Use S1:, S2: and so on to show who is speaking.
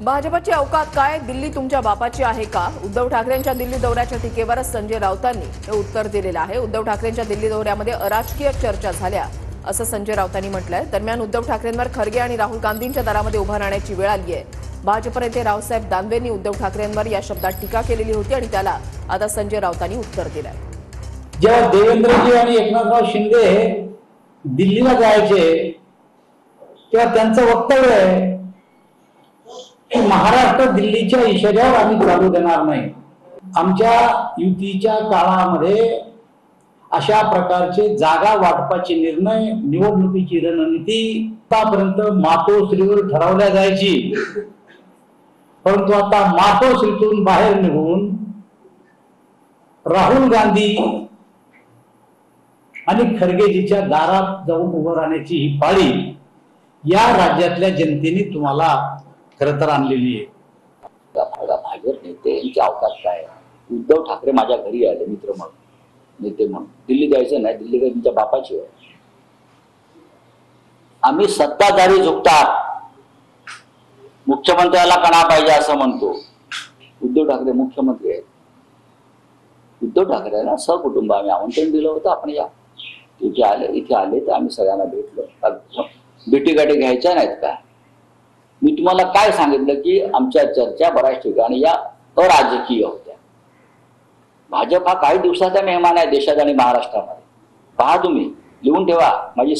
S1: भाजपची अवकात काय? दिल्ली तुमच्या बापाची आहे का? उद्धव ठाकरेंच्या दिल्ली दौऱ्याच्या टीकेवर संजय राऊतांनी हे उत्तर दिलेलं आहे। उद्धव ठाकरेंच्या दिल्ली दौऱ्यामध्ये अराजकीय चर्चा झाल्या असं संजय राऊतांनी म्हटलंय। दरम्यान उद्धव ठाकरेंवर खरगे आणि राहुल गांधींच्या दारामध्ये उभा राहण्याची वेळ आली आहे। भाजप नेते रावसाहेब दानवेंनी उद्धव ठाकरेंवर या शब्दात टीका केलेली होती आणि त्याला आता संजय राऊतांनी उत्तर दिलंय।
S2: जेव्हा देवेंद्रजी आणि एकनाथराव शिंदे दिल्लीला जायचे तेव्हा त्यांचं वक्तव्य आहे की महाराष्ट्र दिल्लीच्या इशाऱ्यावर आम्ही चालू देणार नाही। आमच्या युतीच्या काळामध्ये अशा प्रकारचे जागा वाटपाचे निर्णय, निवडणुकीची रणनीती आतापर्यंत मातोश्रीवर ठरवल्या जायची, परंतु आता मातोश्रीतून बाहेर निघून राहुल गांधी आणि खरगेजीच्या दारात जाऊन उभं राहण्याची ही पाळी या राज्यातल्या जनतेने तुम्हाला खरं तर आणलेली आहे।
S3: भाजप नेते यांची अवकाश काय? उद्धव ठाकरे माझ्या घरी आले मित्र म्हणून, नेते म्हणून। दिल्ली जायचं नाही, दिल्ली काय तुमच्या बापाची आहे? आम्ही सत्ताधारी झुकतात, मुख्यमंत्र्याला कणा पाहिजे असं म्हणतो। उद्धव ठाकरे मुख्यमंत्री आहेत। उद्धव ठाकरेंना सहकुटुंब आम्ही आमंत्रण दिलं होतं, आपण या इथे आले तर आम्ही सगळ्यांना भेटलो। भेटीगाठी घ्यायच्या नाहीत का? मी तुम्हाला काय सांगितलं की आमच्या चर्चा बऱ्याच ठिकाणी या अराजकीय होत्या। भाजप हा काही दिवसाचा मेहमान आहे देशात आणि महाराष्ट्रामध्ये। पहा, तुम्ही लिहून ठेवा, माझी